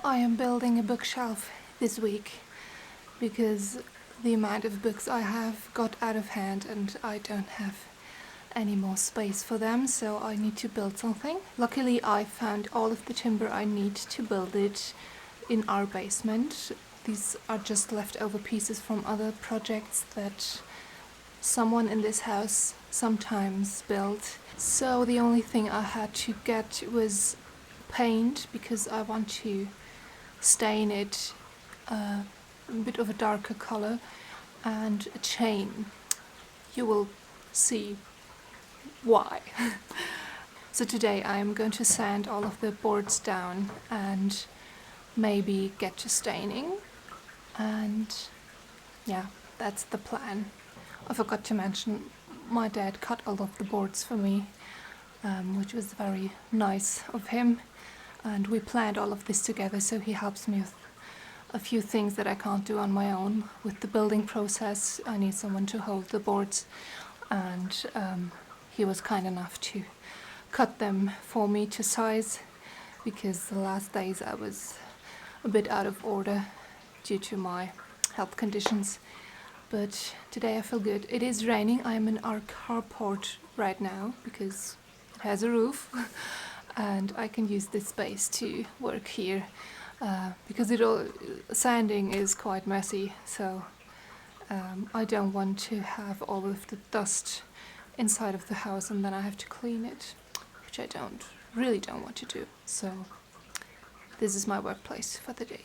I am building a bookshelf this week because the amount of books I have got out of hand and I don't have any more space for them, so I need to build something. Luckily, I found all of the timber I need to build it in our basement. These are just leftover pieces from other projects that someone in this house sometimes built. So the only thing I had to get was paint because I want to stain it a bit of a darker color, and a chain. You will see why. So today I am going to sand all of the boards down and maybe get to staining, and yeah, that's the plan. I forgot to mention my dad cut all of the boards for me, which was very nice of him, and we planned all of this together, so he helps me with a few things that I can't do on my own. With the building process, I need someone to hold the boards, and he was kind enough to cut them for me to size, because the last days I was a bit out of order due to my health conditions. But today I feel good. It is raining. I am in our carport right now because it has a roof and I can use this space to work here because sanding is quite messy, so I don't want to have all of the dust inside of the house and then I have to clean it, which I really don't want to do. So this is my workplace for the day.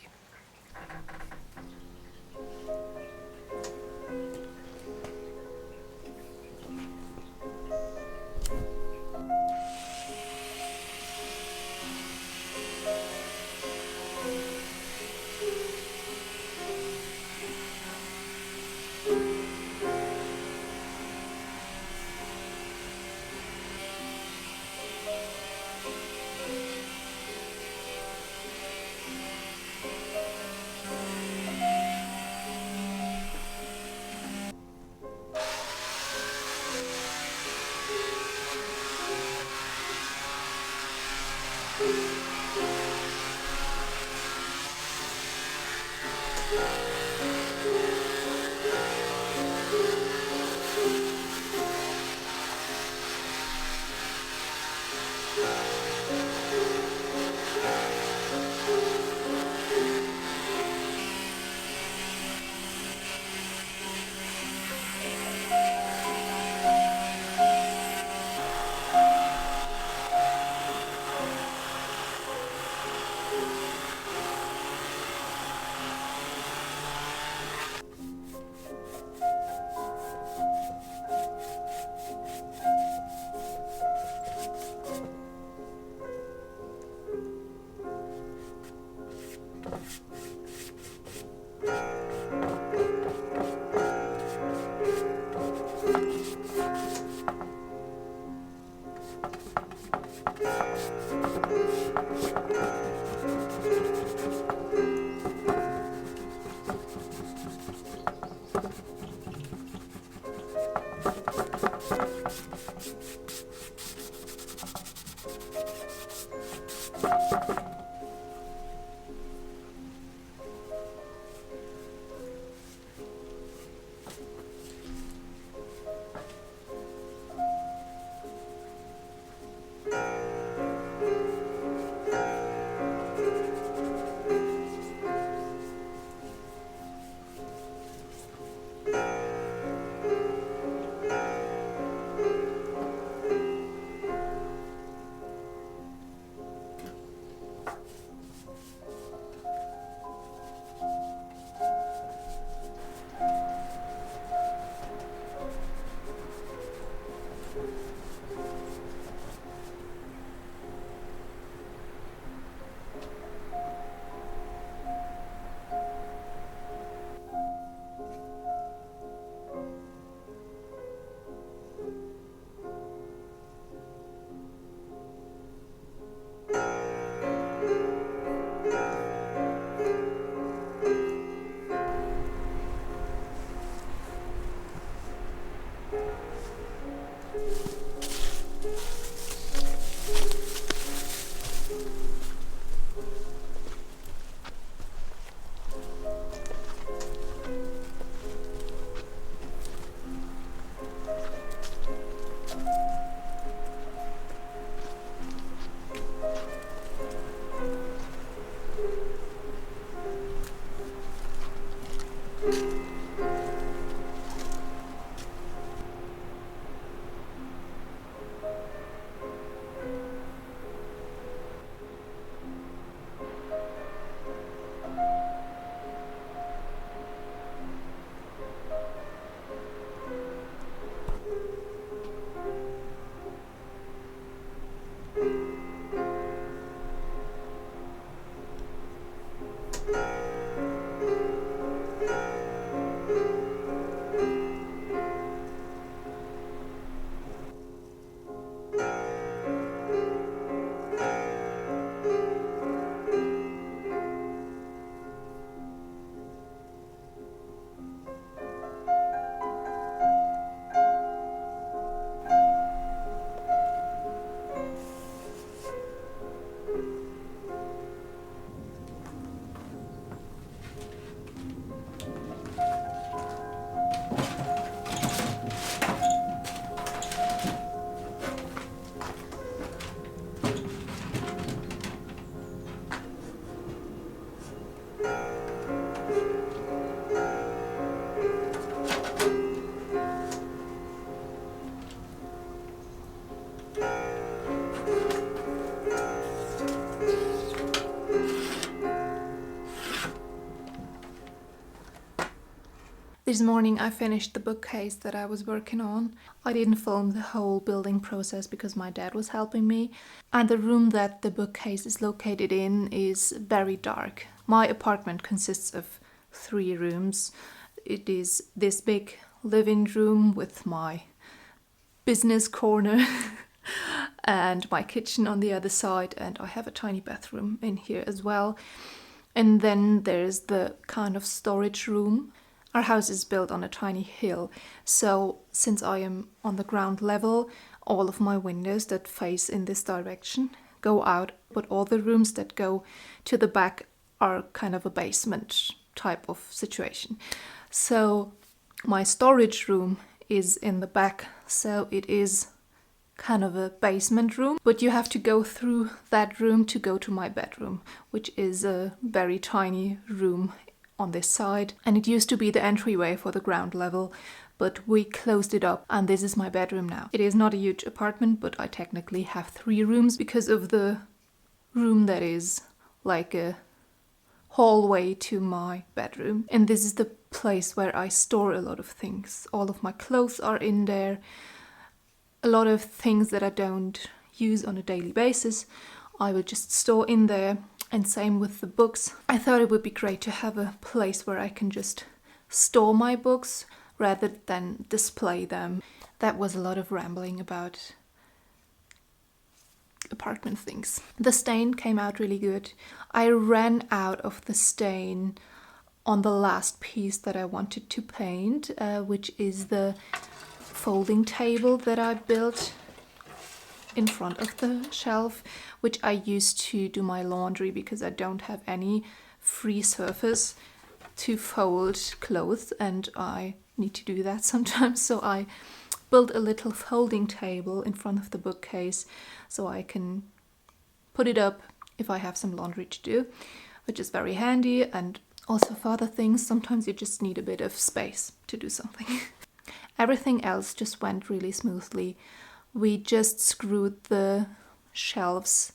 This morning I finished the bookcase that I was working on. I didn't film the whole building process because my dad was helping me. And the room that the bookcase is located in is very dark. My apartment consists of 3 rooms. It is this big living room with my business corner and my kitchen on the other side, and I have a tiny bathroom in here as well. And then there's the kind of storage room. Our house is built on a tiny hill, so since I am on the ground level, all of my windows that face in this direction go out, but all the rooms that go to the back are kind of a basement type of situation. So my storage room is in the back, so it is kind of a basement room, but you have to go through that room to go to my bedroom, which is a very tiny room on this side, and it used to be the entryway for the ground level, but we closed it up and this is my bedroom now. It is not a huge apartment, but I technically have 3 rooms because of the room that is like a hallway to my bedroom, and this is the place where I store a lot of things. All of my clothes are in there, a lot of things that I don't use on a daily basis I will just store in there, and same with the books. I thought it would be great to have a place where I can just store my books rather than display them. That was a lot of rambling about apartment things. The stain came out really good. I ran out of the stain on the last piece that I wanted to paint, which is the folding table that I built in front of the shelf, which I use to do my laundry because I don't have any free surface to fold clothes, and I need to do that sometimes. So I built a little folding table in front of the bookcase so I can put it up if I have some laundry to do, which is very handy. And also for other things, sometimes you just need a bit of space to do something. Everything else just went really smoothly. We just screwed the shelves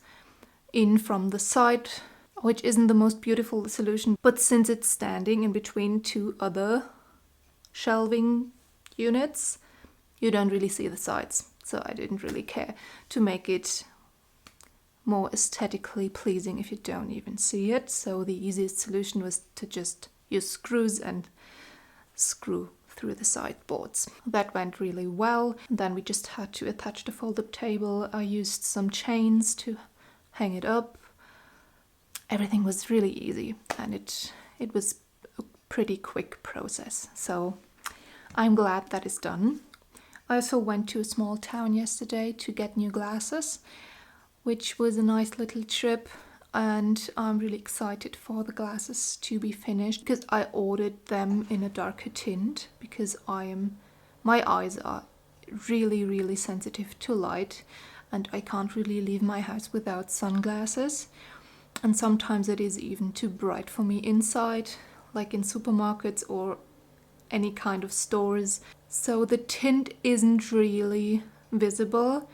in from the side, which isn't the most beautiful solution, but since it's standing in between 2 other shelving units, you don't really see the sides. So I didn't really care to make it more aesthetically pleasing if you don't even see it. So the easiest solution was to just use screws and screw through the sideboards. That went really well. And then we just had to attach the fold-up table. I used some chains to hang it up. Everything was really easy, and it was a pretty quick process. So I'm glad that is done. I also went to a small town yesterday to get new glasses, which was a nice little trip, and I'm really excited for the glasses to be finished because I ordered them in a darker tint because my eyes are really sensitive to light, and I can't really leave my house without sunglasses, and sometimes it is even too bright for me inside, like in supermarkets or any kind of stores. So the tint isn't really visible.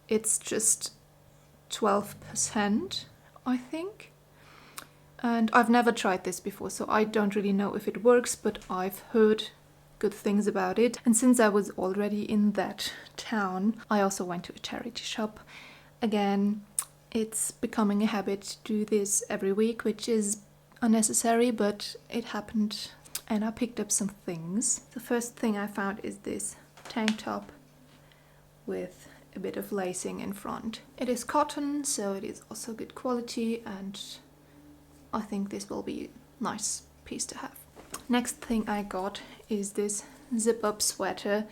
It's just 12%, I think. And I've never tried this before, so I don't really know if it works, but I've heard good things about it. And since I was already in that town, I also went to a charity shop. Again, it's becoming a habit to do this every week, which is unnecessary, but it happened, and I picked up some things. The first thing I found is this tank top with a bit of lacing in front. It is cotton, so it is also good quality, and I think this will be a nice piece to have. Next thing I got is this zip-up sweater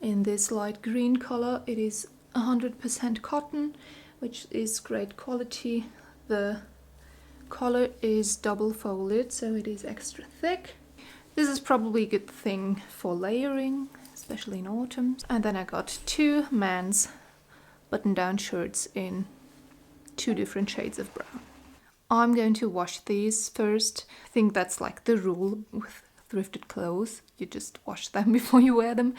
in this light green color. It is 100% cotton, which is great quality. The collar is double folded, so it is extra thick. This is probably a good thing for layering, especially in autumn. And then I got 2 men's button-down shirts in 2 different shades of brown. I'm going to wash these first. I think that's like the rule with thrifted clothes. You just wash them before you wear them.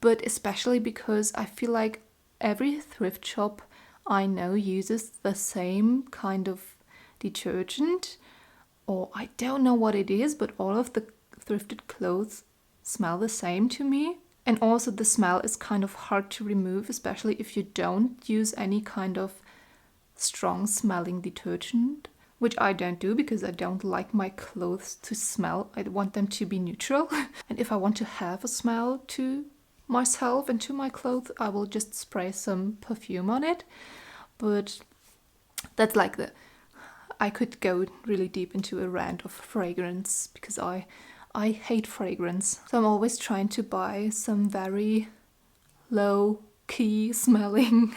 But especially because I feel like every thrift shop I know uses the same kind of detergent, or I don't know what it is, but all of the thrifted clothes smell the same to me. And also the smell is kind of hard to remove, especially if you don't use any kind of strong smelling detergent, which I don't do because I don't like my clothes to smell. I want them to be neutral. And if I want to have a smell to myself and to my clothes, I will just spray some perfume on it. But that's like I could go really deep into a rant of fragrance because I hate fragrance. So I'm always trying to buy some very low key smelling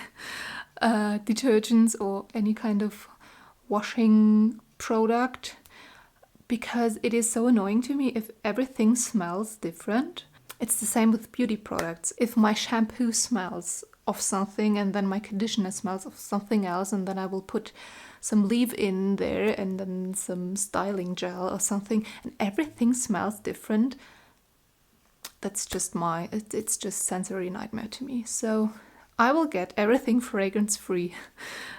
detergents or any kind of washing product, because it is so annoying to me if everything smells different. It's the same with beauty products. If my shampoo smells of something and then my conditioner smells of something else, and then I will put some leave-in there and then some styling gel or something, and everything smells different, that's just it's just sensory nightmare to me. So I will get everything fragrance free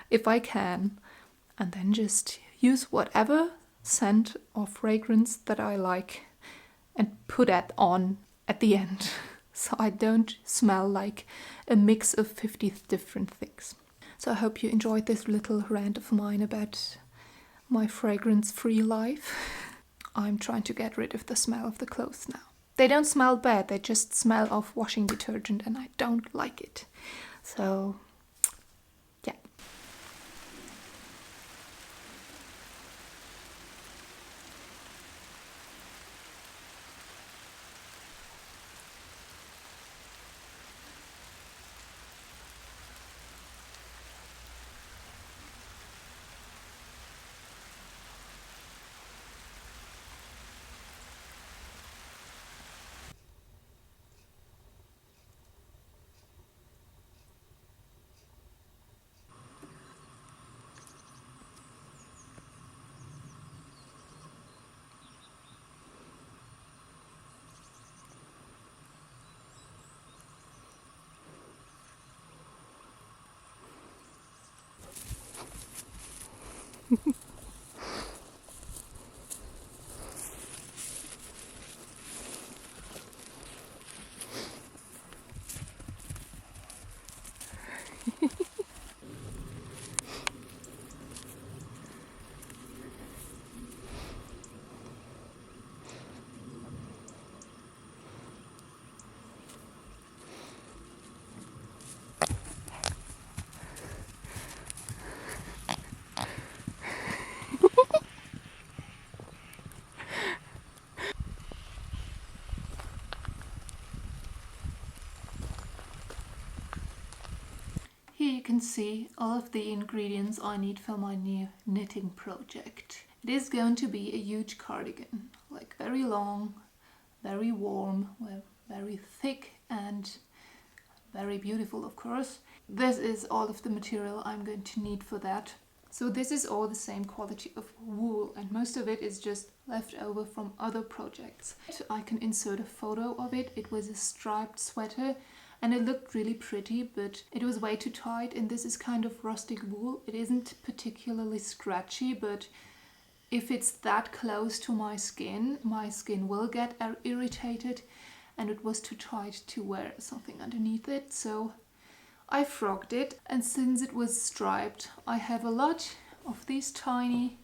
if I can, and then just use whatever scent or fragrance that I like and put that on at the end, so I don't smell like a mix of 50 different things. So I hope you enjoyed this little rant of mine about my fragrance-free life. I'm trying to get rid of the smell of the clothes now. They don't smell bad, they just smell of washing detergent and I don't like it. So, yeah. Here you can see all of the ingredients I need for my new knitting project. It is going to be a huge cardigan, like very long, very warm, very thick and very beautiful, of course. This is all of the material I'm going to need for that. So this is all the same quality of wool, and most of it is just left over from other projects. I can insert a photo of it. It was a striped sweater and it looked really pretty, but it was way too tight, and this is kind of rustic wool. It isn't particularly scratchy, but if it's that close to my skin will get irritated, and it was too tight to wear something underneath it. So I frogged it, and since it was striped, I have a lot of these tiny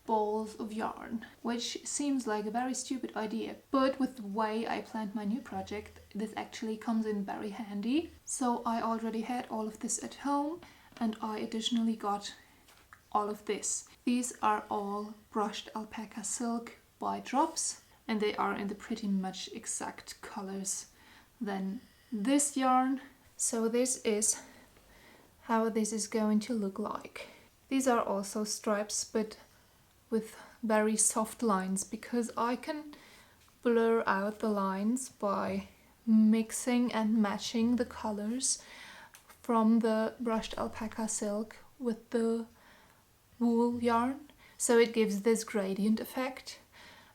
balls of yarn, which seems like a very stupid idea, but with the way I planned my new project, this actually comes in very handy. So I already had all of this at home, and I additionally got all of this. These are all brushed alpaca silk by Drops, and they are in the pretty much exact colors than this yarn. So this is how this is going to look like. These are also stripes, but with very soft lines, because I can blur out the lines by mixing and matching the colors from the brushed alpaca silk with the wool yarn. So it gives this gradient effect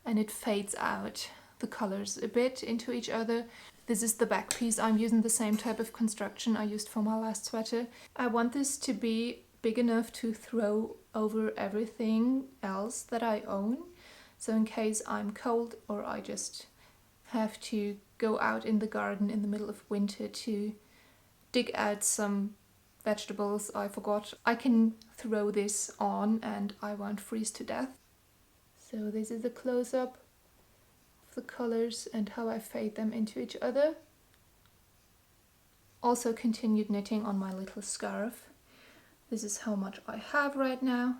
and it fades out the colors a bit into each other. This is the back piece. I'm using the same type of construction I used for my last sweater. I want this to be big enough to throw over everything else that I own. So in case I'm cold or I just have to go out in the garden in the middle of winter to dig out some vegetables I forgot, I can throw this on and I won't freeze to death. So this is a close-up of the colors and how I fade them into each other. Also continued knitting on my little scarf. This is how much I have right now.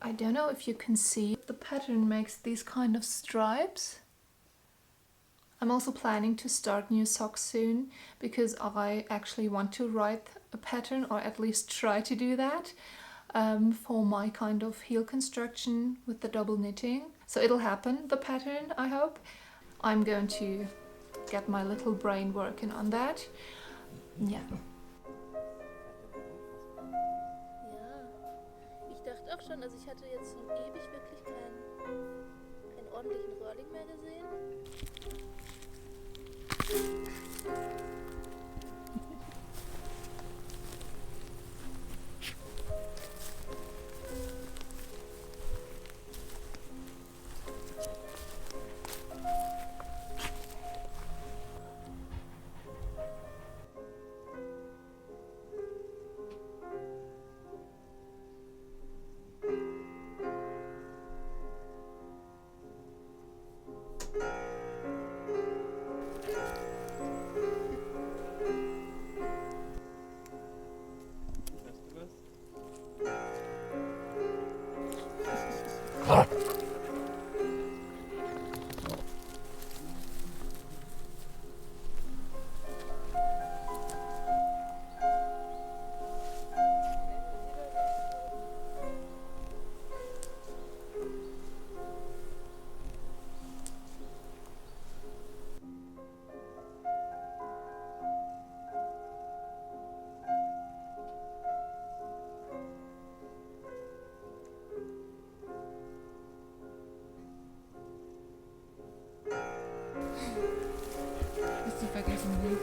I don't know if you can see, the pattern makes these kind of stripes. I'm also planning to start new socks soon because I actually want to write a pattern, or at least try to do that, for my kind of heel construction with the double knitting. So it'll happen, the pattern, I hope. I'm going to get my little brain working on that. Ja. Ja, ich dachte auch schon, also ich hatte jetzt schon ewig wirklich keinen ordentlichen Röhrling mehr gesehen. Hast du vergessen, ne?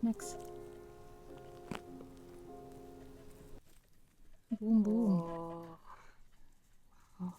Knacks. Boom, boom. Oh.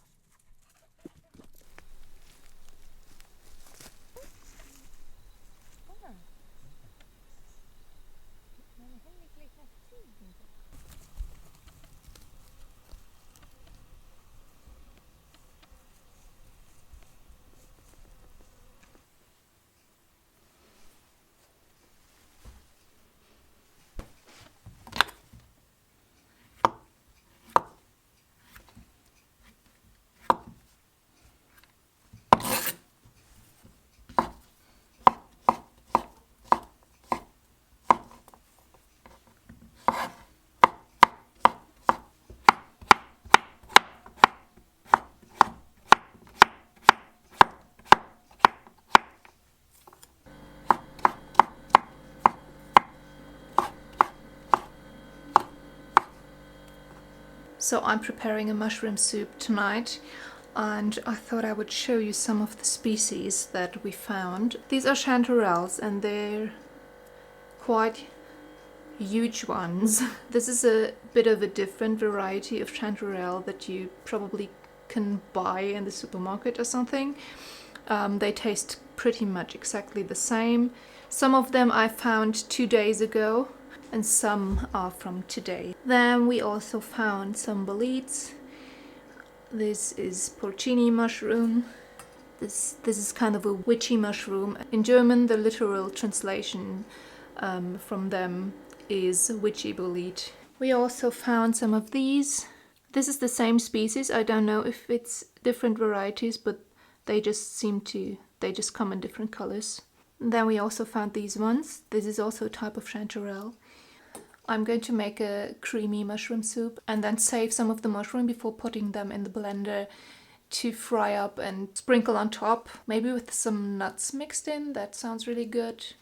So I'm preparing a mushroom soup tonight, and I thought I would show you some of the species that we found. These are chanterelles and they're quite huge ones. This is a bit of a different variety of chanterelle that you probably can buy in the supermarket or something. They taste pretty much exactly the same. Some of them I found 2 days ago and some are from today. Then we also found some boletes. This is porcini mushroom. This is kind of a witchy mushroom. In German, the literal translation from them is witchy bolete. We also found some of these. This is the same species. I don't know if it's different varieties, but they just come in different colors. Then we also found these ones. This is also a type of chanterelle. I'm going to make a creamy mushroom soup and then save some of the mushroom before putting them in the blender to fry up and sprinkle on top, maybe with some nuts mixed in. That sounds really good.